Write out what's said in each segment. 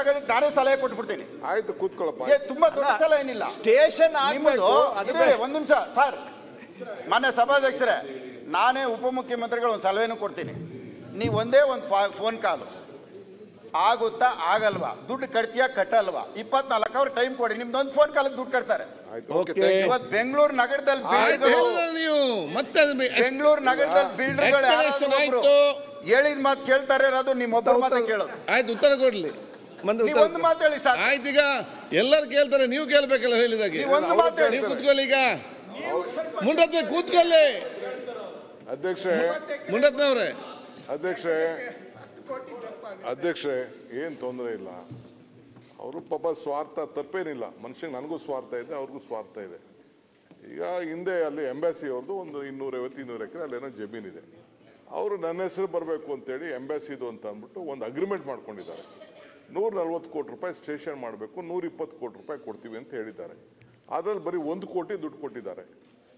ಆಗೋದಕ್ಕೆ ನಾನೇ ಸಲಹೆ ಕೊಟ್ಬಿಡ್ತೀನಿ. ಆಯ್ತು, ಕೂತ್ಕೊಳ್ಳಪ್ಪ. ತುಂಬಾ ದೊಡ್ಡ ಸಲಹೆ ಏನಿಲ್ಲ. ಸ್ಟೇಷನ್ ಒಂದು ನಿಮಿಷ ಸರ್, ಮಾನ್ಯ ಸಭಾಧ್ಯಕ್ಷರೇ, ನಾನೇ ಉಪಮುಖ್ಯಮಂತ್ರಿಗಳು ಒಂದು ಸಲಹೆನೂ ಕೊಡ್ತೀನಿ. ನೀವು ಒಂದೇ ಒಂದು ಫೋನ್ ಕಾಲು ಆಗುತ್ತಾ ಆಗಲ್ವಾ, ದುಡ್ಡು ಕಟ್ತೀಯಾ ಕಟ್ಟಲ್ವಾ, 24 ಅವರ್ ಟೈಮ್ ಕೊಡಿ, ನಿಮ್ದೊಂದು ಫೋನ್ ಕಾಲಕ್ಕೆ ದುಡ್ಡು ಕಟ್ತಾರೆ. ಇವತ್ತು ಬೆಂಗಳೂರು ನಗರದಲ್ಲಿ ಬೆಂಗಳೂರು ನಗರದಲ್ಲಿ ಬಿಲ್ಡರ್ಗಳು ಹೇಳಿದ ಮಾತು ಕೇಳ್ತಾರೆ, ಅದು ನಿಮ್ಮೊಬ್ಬರ ಮಾತು ಕೇಳೋದು. ಆಯ್ತು, ಉತ್ತರ ಕೊಡ್ಲಿ. ಒಂದು ಮಾತು ಹೇಳಿ ಸರ್. ಆಯ್ತು, ಈಗ ಎಲ್ಲರೂ ಕೇಳ್ತಾರೆ, ನೀವು ಕೇಳ್ಬೇಕಲ್ಲ ಹೇಳಿದಾಗೆ. ಒಂದು ಮಾತು ಹೇಳಿ. ನೀವು ಕೂತ್ಕೊಳ್ಳಿ, ಈಗ ಮುಂಡತ್ತೆ ಕೂತ್ಕೊಳ್ಳಿ. ಅಧ್ಯಕ್ಷರೇ, ಮುಂಡತ್ನವ್ರೆ, ಅಧ್ಯಕ್ಷರೇ ಏನು ತೊಂದರೆ ಇಲ್ಲ. ಅವರು ಪಾಪ ಸ್ವಾರ್ಥ ತಪ್ಪೇನಿಲ್ಲ. ಮನುಷ್ಯಂಗೆ ನನಗೂ ಸ್ವಾರ್ಥ ಇದೆ, ಅವ್ರಿಗೂ ಸ್ವಾರ್ಥ ಇದೆ. ಈಗ ಹಿಂದೆ ಅಲ್ಲಿ ಎಂಬಾಸಿ ಅವ್ರದ್ದು ಒಂದು 250-200 ಎಕರೆ ಅಲ್ಲೇನೋ ಜಮೀನಿದೆ. ಅವರು ನನ್ನ ಹೆಸರು ಬರಬೇಕು ಅಂತೇಳಿ ಎಂಬಾಸಿದು ಅಂತ ಅಂದ್ಬಿಟ್ಟು ಒಂದು ಅಗ್ರಿಮೆಂಟ್ ಮಾಡ್ಕೊಂಡಿದ್ದಾರೆ. 140 ಕೋಟಿ ರೂಪಾಯಿ ಸ್ಟೇಷನ್ ಮಾಡಬೇಕು, 120 ಕೋಟಿ ರೂಪಾಯಿ ಕೊಡ್ತೀವಿ ಅಂತ ಹೇಳಿದ್ದಾರೆ. ಅದರಲ್ಲಿ ಬರೀ 1 ಕೋಟಿ ದುಡ್ಡು ಕೊಟ್ಟಿದ್ದಾರೆ.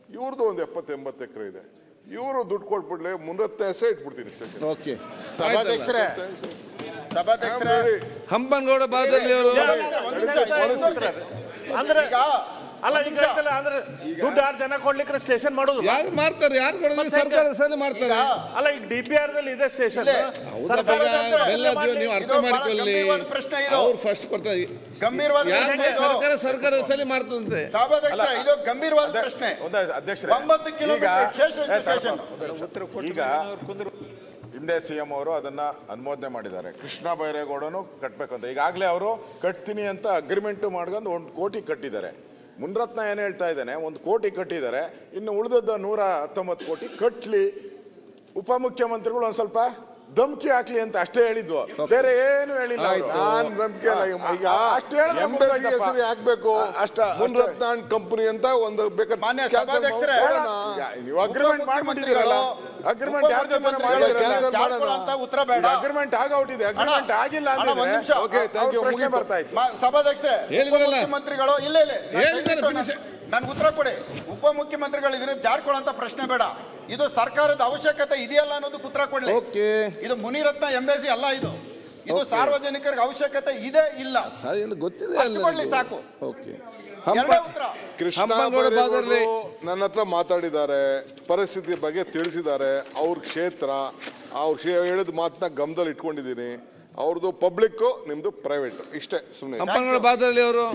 ಇವ್ರದ್ದು ಒಂದು 70-80 ಎಕರೆ ಇದೆ. ಇವರು ದುಡ್ಡು ಕೊಟ್ಬಿಡ್ಲೆ, ಮುನ್ನತ್ತೆ ಹೆಸರೇ ಇಟ್ಬಿಡ್ತೀನಿ ಸ್ಟೇಷನ್. ಓಕೆ. ಸಭಾಧ್ಯಕ್ಷರೇ, ಹಂಪನಗೌಡ ಬಾದರ್ಲಿ ಅವರು ಅಂದ್ರೆ ಅಲ್ಲ, ಈಗ ಅಂದ್ರೆ ದುಡ್ಡು 6 ಜನ ಕೊಡ್ಲಿಕ್ಕೆ ಸ್ಟೇಷನ್ ಮಾಡೋದು ಯಾರು ಮಾಡ್ತಾರೆ? ಯಾರು ಕೊಡೋದು? ಸರ್ಕಾರ ಮಾಡ್ತಾರೆ. ಅಲ್ಲ, ಈಗ DPR ದಲ್ಲಿ ಇದೆ ಸ್ಟೇಷನ್. ನೀವು ಅರ್ಥ ಮಾಡಿಕೊಳ್ಳಿ, ಅವ್ರು ಫಸ್ಟ್ ಕೊಡ್ತಾರೆ. ಗಂಭೀರವಾದ ಸರ್ಕಾರದ ಸಲ ಮಾಡ್ತಂತೆ. ಇದು ಗಂಭೀರವಾದ ಪ್ರಶ್ನೆ. ಅಧ್ಯಕ್ಷರೇ, 9 ಕಿಲೋಮೀಟರ್ ಈಗ ಹಿಂದೆ CM ಅವರು ಅದನ್ನ ಅನುಮೋದನೆ ಮಾಡಿದ್ದಾರೆ. ಕೃಷ್ಣ ಬೈರೇಗೌಡನು ಕಟ್ಟಬೇಕಂತ ಈಗಾಗಲೇ ಅವರು ಕಟ್ತೀನಿ ಅಂತ ಅಗ್ರಿಮೆಂಟ್ ಮಾಡ್ಕೊಂಡು 1 ಕೋಟಿ ಕಟ್ಟಿದ್ದಾರೆ. ಮುನ್ರತ್ನ ಏನು ಹೇಳ್ತಾ ಇದ್ದಾನೆ, 1 ಕೋಟಿ ಕಟ್ಟಿದ್ದಾರೆ, ಇನ್ನು ಉಳಿದದ್ದು 119 ಕೋಟಿ ಕಟ್ಲಿ. ಉಪಮುಖ್ಯಮಂತ್ರಿಗಳು ಒಂದ್ ಸ್ವಲ್ಪ ಧಮ್ಕಿ ಹಾಕ್ಲಿ ಅಂತ ಅಷ್ಟೇ ಹೇಳಿದ್ವು, ಬೇರೆ ಏನು ಹೇಳಿಲ್ಲ. ನಾನ್ ಧಮ್ಕಿ ಅಲ್ಲ. ಈಗ ಎಂಬಾಸಿ ಹೆಸರು ಹಾಕ್ಬೇಕು ಅಷ್ಟ, ಮುನ್ರತ್ನ ಕಂಪನಿ ಅಂತ ಒಂದು ಬೇಕಾದ್ರೆ ನೀವು ಅಗ್ರಿಮೆಂಟ್ ಮಾಡ್ಬಿಟ್ಟಿದ್ದೀರಲ್ಲ. ಅಗ್ರಿಮೆಂಟ್ ಯಾರ ಜೊತೆ ಉತ್ತರ ಬೇಡ. ಅಗ್ರಿಮೆಂಟ್ ಆಗೌಟಿದೆ, ಅಗ್ರಿಮೆಂಟ್ ಆಗಿಲ್ಲ ಅಂದ್ರೆ ಪ್ರಶ್ನೆ ಬರ್ತಾ ಇತ್ತು. ಸಭಾಧ್ಯಕ್ಷರೇ, ಉಪಮುಖ್ಯಮಂತ್ರಿಗಳು ಇಲ್ಲ ನನ್ಗೆ ಉತ್ತರ ಕೊಡಿ. ಉಪಮುಖ್ಯಮಂತ್ರಿಗಳು ಇದನ್ನ ಜಾರ್ಕೊಳ್ಳೋ ಪ್ರಶ್ನೆ ಬೇಡ. ಇದು ಸರ್ಕಾರದ ಅವಶ್ಯಕತೆ ಇದೆಯಲ್ಲ ಅನ್ನೋದಕ್ಕೆ ಉತ್ತರ ಕೊಡ್ಲಿ. ಇದು ಮುನಿರತ್ನ ಎಂಬಾಸಿ ಅಲ್ಲ, ಇದು ಸಾರ್ವಜನಿಕರಿಗೆ ಅವಶ್ಯಕತೆ ಇದೆ ಇಲ್ಲ ಗೊತ್ತಿದೆ, ಸಾಕು. ಕೃಷ್ಣ ಬೈರೇಗೌಡರು ನನ್ನ ಹತ್ರ ಮಾತಾಡಿದ್ದಾರೆ, ಪರಿಸ್ಥಿತಿ ಬಗ್ಗೆ ತಿಳಿಸಿದ್ದಾರೆ. ಅವ್ರ ಕ್ಷೇತ್ರ, ಅವ್ರು ಹೇಳಿದ ಮಾತನ್ನ ಗಮನದಲ್ಲಿ ಇಟ್ಕೊಂಡಿದ್ದೀನಿ. ಅವ್ರದ್ದು ಪಬ್ಲಿಕ್, ನಿಮ್ದು ಪ್ರೈವೇಟ್, ಇಷ್ಟೇ. ಸುಮ್ಮನೆ ಬಾದರ್ಲಿ ಅವರು